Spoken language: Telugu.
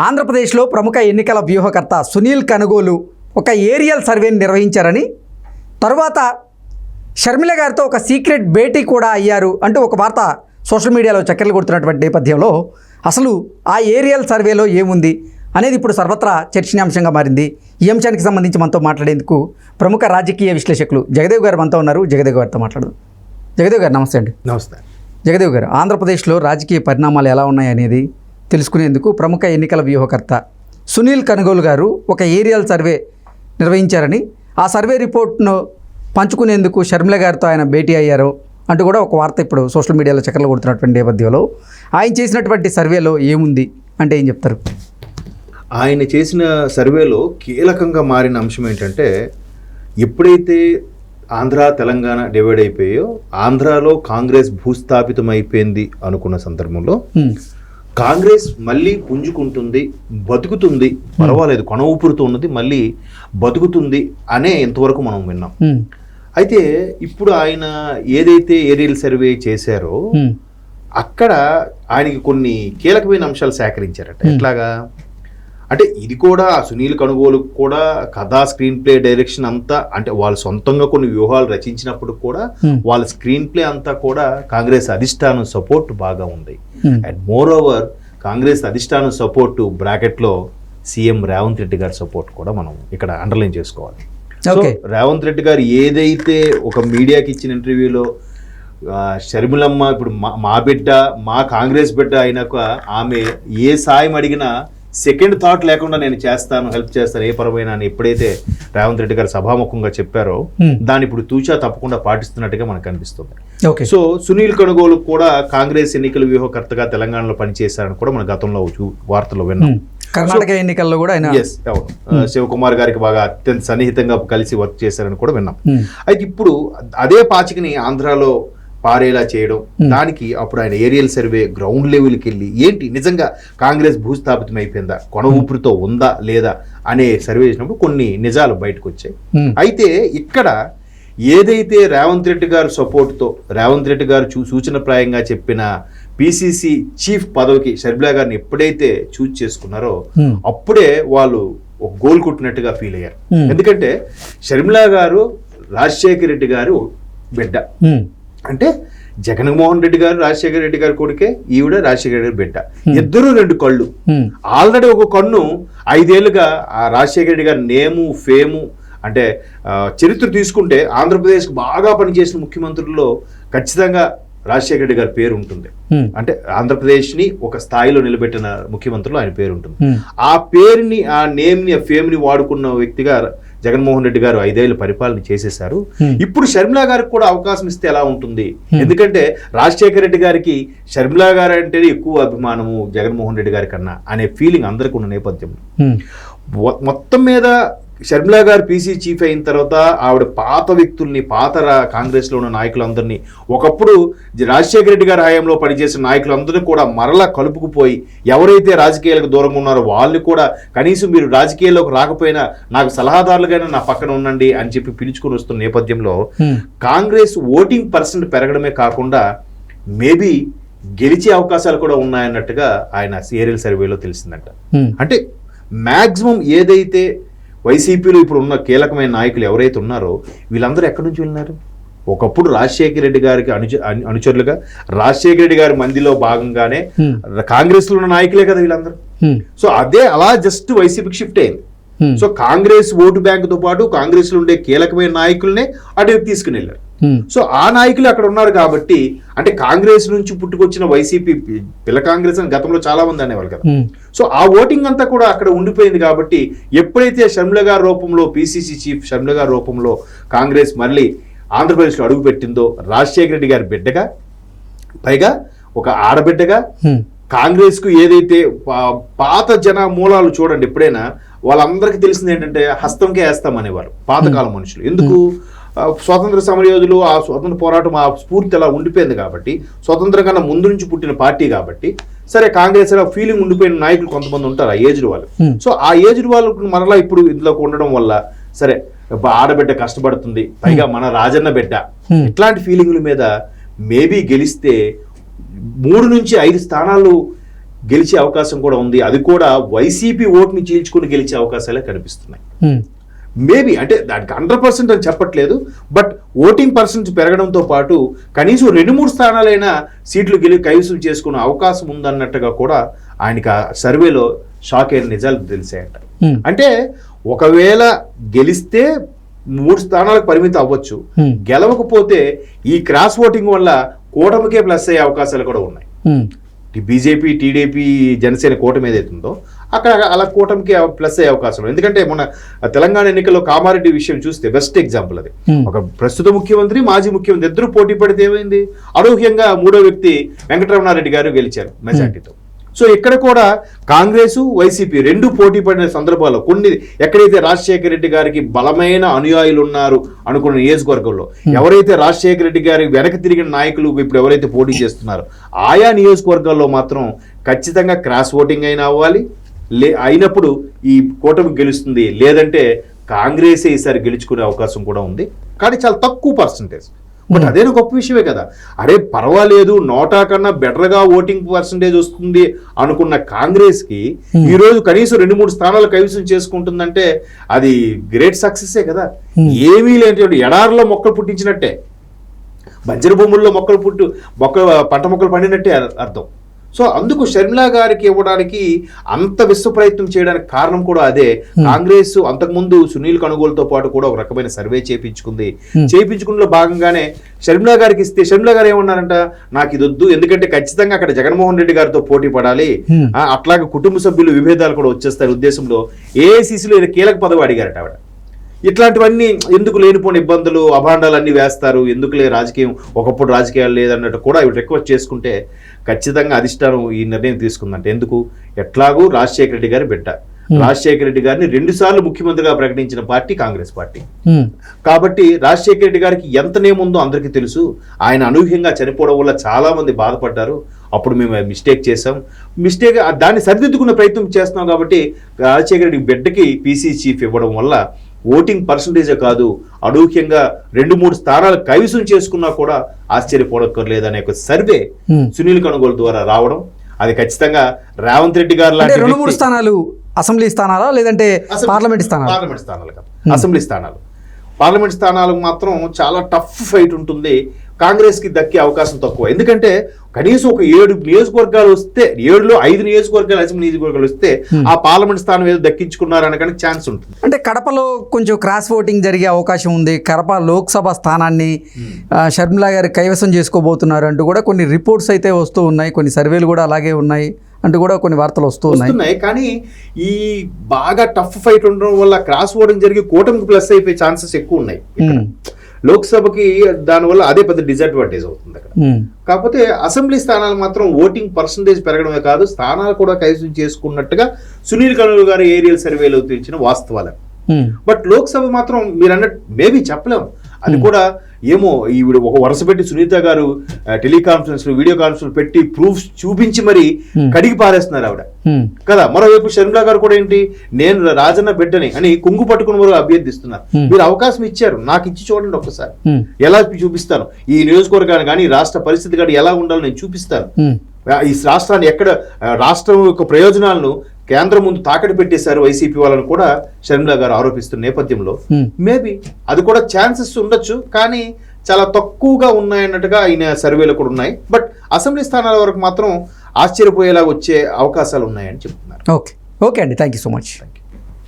ఆంధ్రప్రదేశ్లో ప్రముఖ ఎన్నికల వ్యూహకర్త సునీల్ కనుగోలు ఒక ఏరియల్ సర్వేని నిర్వహించారని, తరువాత షర్మిల గారితో ఒక సీక్రెట్ భేటీ కూడా అయ్యారు అంటూ ఒక వార్త సోషల్ మీడియాలో చక్కర్లు కొడుతున్నటువంటి నేపథ్యంలో అసలు ఆ ఏరియల్ సర్వేలో ఏముంది అనేది ఇప్పుడు సర్వత్రా చర్చనీయాంశంగా మారింది. ఈ అంశానికి సంబంధించి మనతో మాట్లాడేందుకు ప్రముఖ రాజకీయ విశ్లేషకులు జగదేవ్ గారు మనతో ఉన్నారు. జగదేవ్ గారితో మాట్లాడదు. జగదేవ్ గారు నమస్తే అండి. నమస్తే. జగదేవ్ గారు, ఆంధ్రప్రదేశ్లో రాజకీయ పరిణామాలు ఎలా ఉన్నాయనేది తెలుసుకునేందుకు ప్రముఖ ఎన్నికల వ్యూహకర్త సునీల్ కనుగోలు గారు ఒక ఏరియల్ సర్వే నిర్వహించారని, ఆ సర్వే రిపోర్ట్ను పంచుకునేందుకు షర్మిల గారితో ఆయన భేటీ అయ్యారు అంటూ కూడా ఒక వార్త ఇప్పుడు సోషల్ మీడియాలో చక్కర్లు కొడుతున్నటువంటి నేపథ్యంలో ఆయన చేసినటువంటి సర్వేలో ఏముంది అంటే ఏం చెప్తారు? ఆయన చేసిన సర్వేలో కీలకంగా మారిన అంశం ఏంటంటే, ఎప్పుడైతే ఆంధ్ర తెలంగాణ డివైడ్ అయిపోయో ఆంధ్రాలో కాంగ్రెస్ భూస్థాపితం అయిపోయింది అనుకున్న సందర్భంలో కాంగ్రెస్ మళ్ళీ పుంజుకుంటుంది, బతుకుతుంది, పర్వాలేదు, కొన ఊపిరితో ఉన్నది, మళ్ళీ బతుకుతుంది అనే ఇంతవరకు మనం విన్నాం. అయితే ఇప్పుడు ఆయన ఏదైతే ఏరియల్ సర్వే చేశారో అక్కడ ఆయనకి కొన్ని కీలకమైన అంశాలు సేకరించారట. ఎట్లాగా అంటే ఇది కూడా సునీల్ కనుగోలు కూడా కథా స్క్రీన్ ప్లే డైరెక్షన్ అంతా, అంటే వాళ్ళు సొంతంగా కొన్ని వ్యూహాలు రచించినప్పుడు కూడా వాళ్ళ స్క్రీన్ ప్లే అంతా కూడా కాంగ్రెస్ అధిష్టానం సపోర్ట్ బాగా ఉంది. అండ్ మోర్ ఓవర్ కాంగ్రెస్ అధిష్టానం సపోర్టు బ్రాకెట్లో సీఎం రేవంత్ రెడ్డి గారి సపోర్ట్ కూడా మనం ఇక్కడ అండర్లైన్ చేసుకోవాలి. సో రేవంత్ రెడ్డి గారు ఏదైతే ఒక మీడియాకి ఇచ్చిన ఇంటర్వ్యూలో షర్మిలమ్మ ఇప్పుడు మా బిడ్డ, మా కాంగ్రెస్ బిడ్డ అయినాక ఆమె ఏ సాయం అడిగినా సెకండ్ థాట్ లేకుండా నేను చేస్తాను, హెల్ప్ చేస్తాను, ఏ పరమైన అని ఎప్పుడైతే రేవంత్ రెడ్డి గారు సభాముఖంగా చెప్పారో దాన్ని ఇప్పుడు తూచా తప్పకుండా పాటిస్తున్నట్టుగా మనకు కనిపిస్తుంది. సో సునీల్ కనుగోలు కూడా కాంగ్రెస్ ఎన్నికల వ్యూహకర్తగా తెలంగాణలో పనిచేశారని కూడా మన గతంలో వార్తల్లో విన్నాం. కర్ణాటక ఎన్నికల్లో కూడా శివకుమార్ గారికి బాగా అత్యంత సన్నిహితంగా కలిసి వర్క్ చేశారని కూడా విన్నాం. అయితే ఇప్పుడు అదే పాచికని ఆంధ్రాలో పారేలా చేయడం, దానికి అప్పుడు ఆయన ఏరియల్ సర్వే గ్రౌండ్ లెవెల్కి వెళ్ళి ఏంటి నిజంగా కాంగ్రెస్ భూస్థాపితం అయిపోయిందా, కొన ఊపిరితో ఉందా లేదా అనే సర్వే చేసినప్పుడు కొన్ని నిజాలు బయటకు వచ్చాయి. అయితే ఇక్కడ ఏదైతే రేవంత్ రెడ్డి గారు సపోర్ట్తో రేవంత్ రెడ్డి గారు సూచనప్రాయంగా చెప్పిన పిసిసి చీఫ్ పదవికి షర్మిల గారిని ఎప్పుడైతే చూజ్ చేసుకున్నారో అప్పుడే వాళ్ళు ఒక గోల్ కొట్టినట్టుగా ఫీల్ అయ్యారు. ఎందుకంటే షర్మిల గారు రాజశేఖర రెడ్డి గారు బిడ్డ, అంటే జగన్మోహన్ రెడ్డి గారు రాజశేఖర రెడ్డి గారి కొడుకే, ఈవిడ రాజశేఖర రెడ్డి బిడ్డ, ఇద్దరు రెండు కళ్ళు. ఆల్రెడీ ఒక కన్ను 5 ఏళ్ళుగా ఆ రాజశేఖర రెడ్డి గారి నేము ఫేము, అంటే చరిత్ర తీసుకుంటే ఆంధ్రప్రదేశ్కి బాగా పనిచేసిన ముఖ్యమంత్రుల్లో ఖచ్చితంగా రాజశేఖర రెడ్డి గారి పేరు ఉంటుంది. అంటే ఆంధ్రప్రదేశ్ని ఒక స్థాయిలో నిలబెట్టిన ముఖ్యమంత్రులు ఆయన పేరు ఉంటుంది. ఆ పేరుని, ఆ నేమ్ని, ఆ ఫేమ్ని వాడుకున్న వ్యక్తిగా జగన్మోహన్ రెడ్డి గారు 5 ఏళ్ళు పరిపాలన చేసేశారు. ఇప్పుడు షర్మిల గారికి కూడా అవకాశం ఇస్తే ఎలా ఉంటుంది? ఎందుకంటే రాజశేఖర రెడ్డి గారికి షర్మిల గారు అంటేనే ఎక్కువ అభిమానము జగన్మోహన్ రెడ్డి గారి కన్నా అనే ఫీలింగ్ అందరికీ ఉన్న నేపథ్యంలో మొత్తం మీద షర్మిల గారు పీసీ చీఫ్ అయిన తర్వాత ఆవిడ పాత వ్యక్తుల్ని, పాత కాంగ్రెస్లో ఉన్న నాయకులందరినీ, ఒకప్పుడు రాజశేఖర రెడ్డి గారి హయాంలో పనిచేసిన నాయకులందరినీ కూడా మరలా కలుపుకుపోయి ఎవరైతే రాజకీయాలకు దూరంగా ఉన్నారో వాళ్ళు కూడా కనీసం మీరు రాజకీయాల్లోకి రాకపోయినా నాకు సలహాదారులుగానే నా పక్కన ఉండండి అని చెప్పి పిలుచుకుని వస్తున్న నేపథ్యంలో కాంగ్రెస్ ఓటింగ్ పర్సెంట్ పెరగడమే కాకుండా మేబీ గెలిచే అవకాశాలు కూడా ఉన్నాయన్నట్టుగా ఆయన ఏరియల్ సర్వేలో తెలిసిందంట. అంటే మ్యాక్సిమం ఏదైతే వైసీపీలో ఇప్పుడు ఉన్న కీలకమైన నాయకులు ఎవరైతే ఉన్నారో వీళ్ళందరూ ఎక్కడి నుంచి వెళ్ళినారు? ఒకప్పుడు రాజశేఖర రెడ్డి గారికి అనుచరులుగా, రాజశేఖర రెడ్డి గారి మందిలో భాగంగానే కాంగ్రెస్ లో ఉన్న నాయకులే కదా వీళ్ళందరూ. సో అదే అలా జస్ట్ వైసీపీకి షిఫ్ట్ అయింది. సో కాంగ్రెస్ ఓటు బ్యాంకుతో పాటు కాంగ్రెస్ లో ఉండే కీలకమైన నాయకుల్నే అటు తీసుకుని వెళ్ళారు. సో ఆ నాయకులు అక్కడ ఉన్నారు కాబట్టి, అంటే కాంగ్రెస్ నుంచి పుట్టుకొచ్చిన వైసీపీ పిల్ల కాంగ్రెస్ అని గతంలో చాలా మంది అనేవాళ్ళు కదా. సో ఆ ఓటింగ్ అంతా కూడా అక్కడ ఉండిపోయింది కాబట్టి ఎప్పుడైతే షర్మిల గారి రూపంలో, పిసిసి చీఫ్ షర్మిల గారి రూపంలో కాంగ్రెస్ మళ్ళీ ఆంధ్రప్రదేశ్లో అడుగు పెట్టిందో, రాజశేఖర రెడ్డి గారి బిడ్డగా, పైగా ఒక ఆడబిడ్డగా, కాంగ్రెస్ కు ఏదైతే పాత జన మూలాలు చూడండి, ఎప్పుడైనా వాళ్ళందరికీ తెలిసింది ఏంటంటే హస్తంకే వేస్తామనేవారు పాతకాల మనుషులు. ఎందుకు? స్వాతంత్ర సమరయోధులు, ఆ స్వాతంత్ర పోరాటం, ఆ స్ఫూర్తి అలా ఉండిపోయింది కాబట్టి, స్వతంత్రం కన్నా ముందు నుంచి పుట్టిన పార్టీ కాబట్టి, సరే కాంగ్రెస్ అలా ఫీలింగ్ ఉండిపోయిన నాయకులు కొంతమంది ఉంటారు ఆ ఏజ్డ్ వాళ్ళు. సో ఆ ఏజ్డ్ వాళ్ళు మరలా ఇప్పుడు ఇందులోకి ఉండడం వల్ల సరే ఆడబిడ్డ కష్టపడుతుంది, పైగా మన రాజన్న బిడ్డ, ఇట్లాంటి ఫీలింగ్ల మీద మేబీ గెలిస్తే 3 నుంచి 5 స్థానాలు గెలిచే అవకాశం కూడా ఉంది. అది కూడా వైసీపీ ఓటుని చీల్చుకుని గెలిచే అవకాశాలే కనిపిస్తున్నాయి. మేబీ అంటే దానికి 100% అని చెప్పట్లేదు, బట్ ఓటింగ్ పర్సెంట్ పెరగడంతో పాటు కనీసం 2-3 స్థానాలైనా సీట్లు కైవసం చేసుకునే అవకాశం ఉందన్నట్టుగా కూడా ఆయనకి ఆ సర్వేలో షాక్ అయిన నిజాలు తెలిసాయంట. అంటే ఒకవేళ గెలిస్తే 3 స్థానాలకు పరిమితం అవ్వచ్చు, గెలవకపోతే ఈ క్రాస్ ఓటింగ్ వల్ల కూటమికే ప్లస్ అయ్యే అవకాశాలు కూడా ఉన్నాయి. బీజేపీ, టీడీపీ, జనసేన కూటమి ఏదైతే ఉందో అక్కడ అలా కూటమికి ప్లస్ అయ్యే అవకాశం. ఎందుకంటే మన తెలంగాణ ఎన్నికల్లో కామారెడ్డి విషయం చూస్తే బెస్ట్ ఎగ్జాంపుల్ అది. ఒక ప్రస్తుత ముఖ్యమంత్రి, మాజీ ముఖ్యమంత్రి ఇద్దరు పోటీ పడితే ఏమైంది, అనూహ్యంగా 3వ వ్యక్తి వెంకటరమణారెడ్డి గారు గెలిచారు మెజార్టీతో. సో ఇక్కడ కూడా కాంగ్రెస్, వైసీపీ రెండు పోటీ పడిన సందర్భాల్లో కొన్ని ఎక్కడైతే రాజశేఖర రెడ్డి గారికి బలమైన అనుయాయులు ఉన్నారు అనుకున్న నియోజకవర్గంలో, ఎవరైతే రాజశేఖర రెడ్డి గారి వెనక తిరిగిన నాయకులు ఇప్పుడు ఎవరైతే పోటీ చేస్తున్నారో ఆయా నియోజకవర్గాల్లో మాత్రం ఖచ్చితంగా క్రాస్ ఓటింగ్ అయినా అవ్వాలి, అయినప్పుడు ఈ కూటమి గెలుస్తుంది, లేదంటే కాంగ్రెసే ఈసారి గెలుచుకునే అవకాశం కూడా ఉంది. కానీ చాలా తక్కువ పర్సంటేజ్. బట్ అదేనా గొప్ప విషయమే కదా. అరే పర్వాలేదు, నోటా కన్నా బెటర్గా ఓటింగ్ పర్సంటేజ్ వస్తుంది అనుకున్న కాంగ్రెస్ కి ఈ రోజు కనీసం 2-3 స్థానాలు కైవసం చేసుకుంటుందంటే అది గ్రేట్ సక్సెసే కదా. ఏమీ లేనటువంటి ఎడారిలో మొక్కలు పుట్టించినట్టే, బంజరు భూముల్లో పంట మొక్కలు పండినట్టే అర్థం. సో అందుకు షర్మిలా గారికి ఇవ్వడానికి అంత విశ్వ ప్రయత్నం చేయడానికి కారణం కూడా అదే. కాంగ్రెస్ అంతకుముందు సునీల్ కనుగోలుతో పాటు కూడా ఒక రకమైన సర్వే చేయించుకున్న భాగంగానే షర్మిలా గారికి ఇస్తే షర్మిలా గారు ఏమన్నారంట, నాకు ఇది వద్దు, ఎందుకంటే ఖచ్చితంగా అక్కడ జగన్మోహన్ రెడ్డి గారితో పోటీ పడాలి, అట్లాగే కుటుంబ సభ్యులు విభేదాలు కూడా వచ్చేస్తాయి ఉద్దేశంలో ఏఐసీసీలో కీలక పదవి అడిగారట ఆవిడ. ఇట్లాంటివన్నీ ఎందుకు లేనిపోయిన ఇబ్బందులు, అభాండాలు అన్నీ వేస్తారు, ఎందుకులే రాజకీయం, ఒకప్పుడు రాజకీయాలు లేదన్నట్టు కూడా ఇవి రిక్వెస్ట్ చేసుకుంటే ఖచ్చితంగా అధిష్టానం ఈ నిర్ణయం తీసుకుందంటే ఎందుకు, ఎట్లాగూ రాజశేఖర రెడ్డి గారి బిడ్డ, రాజశేఖర రెడ్డి గారిని 2 సార్లు ముఖ్యమంత్రిగా ప్రకటించిన పార్టీ కాంగ్రెస్ పార్టీ. కాబట్టి రాజశేఖర రెడ్డి గారికి ఎంత నేముందో అందరికీ తెలుసు. ఆయన అనూహ్యంగా చనిపోవడం వల్ల చాలా మంది బాధపడ్డారు. అప్పుడు మేము మిస్టేక్ చేసాం, దాన్ని సరిదిద్దుకునే ప్రయత్నం చేస్తున్నాం. కాబట్టి రాజశేఖర రెడ్డి బిడ్డకి పీసీ చీఫ్ ఇవ్వడం వల్ల ఓటింగ్ పర్సంటేజే కాదు, అనూహ్యంగా 2-3 స్థానాలు కైవసం చేసుకున్నా కూడా ఆశ్చర్యపోవక్కర్లేదనే ఒక సర్వే సునీల్ కనుగోలు ద్వారా రావడం, అది ఖచ్చితంగా రేవంత్ రెడ్డి గారు లాంటి 2-3 స్థానాలు అసెంబ్లీ స్థానాలా లేదంటే పార్లమెంట్ స్థానాలు? అసెంబ్లీ స్థానాలు. పార్లమెంట్ స్థానాలకు మాత్రం చాలా టఫ్ ఫైట్ ఉంటుంది. కాంగ్రెస్ కి దక్కే అవకాశం తక్కువ. ఎందుకంటే కనీసం ఒక 7 నియోజకవర్గాలు వస్తే, 7లో 5 నియోజకవర్గాలు అసెంబ్లీ నియోజకవర్గాలు వస్తే ఆ పార్లమెంట్ స్థానం ఏదో దక్కించుకున్నారనడానికి ఛాన్స్ ఉంటుంది. అంటే కడపలో కొంచెం క్రాస్ ఓటింగ్ జరిగే అవకాశం ఉంది. కడప లోక్సభ స్థానాన్ని షర్మిలా గారు కైవసం చేసుకోబోతున్నారు అంటూ కూడా కొన్ని రిపోర్ట్స్ అయితే వస్తూ ఉన్నాయి, కొన్ని సర్వేలు కూడా అలాగే ఉన్నాయి అంటూ కూడా కొన్ని వార్తలు వస్తున్నాయి. కానీ ఈ బాగా టఫ్ ఫైట్ ఉండడం వల్ల క్రాస్ ఓటింగ్ జరిగి కూటమికి ప్లస్ అయిపోయే ఛాన్సెస్ ఎక్కువ ఉన్నాయి. లోక్సభకి దానివల్ల అదే పెద్ద డిసడ్వాంటేజ్ అవుతుంది అక్కడ. కాకపోతే అసెంబ్లీ స్థానాలు మాత్రం ఓటింగ్ పర్సంటేజ్ పెరగడమే కాదు, స్థానాలు కూడా కైవసం చేసుకున్నట్టుగా సునీల్ కనుగోలు గారు ఏరియల్ సర్వేలో తెలిసిన వాస్తవాలు. బట్ లోక్సభ మాత్రం మీరు అన్నట్టు మేబీ చెప్పలేము. అది కూడా ఏమో ఈవిడ ఒక వరుస పెట్టి సునీత గారు టెలికాన్ఫరెన్స్ వీడియో కాన్ఫరెన్స్ పెట్టి ప్రూఫ్స్ చూపించి మరి కడిగి పారేస్తున్నారు ఆవిడ కదా. మరోవైపు షర్మిలా గారు కూడా ఏంటి, నేను రాజన్న బిడ్డని అని కొంగు పట్టుకుని వారు అభ్యర్థిస్తున్నారు. మీరు అవకాశం ఇచ్చారు, నాకు ఇచ్చి చూడండి ఒక్కసారి, ఎలా చూపిస్తాను ఈ నియోజకవర్గాన్ని కానీ రాష్ట్ర పరిస్థితి కానీ ఎలా ఉండాలో నేను చూపిస్తాను. ఈ రాష్ట్రాన్ని ఎక్కడ రాష్ట్రం యొక్క ప్రయోజనాలను కేంద్రం ముందు తాకట్టు పెట్టేశారు వైసీపీ వాళ్ళని కూడా షర్మిలా గారు ఆరోపిస్తున్న నేపథ్యంలో మేబీ అది కూడా ఛాన్సెస్ ఉండొచ్చు, కానీ చాలా తక్కువగా ఉన్నాయన్నట్టుగా ఆయన సర్వేలు కూడా ఉన్నాయి. బట్ అసెంబ్లీ స్థానాల వరకు మాత్రం ఆశ్చర్యపోయేలా వచ్చే అవకాశాలు ఉన్నాయని చెప్తున్నారు. ఓకే అండి, థ్యాంక్ యూ సో మచ్.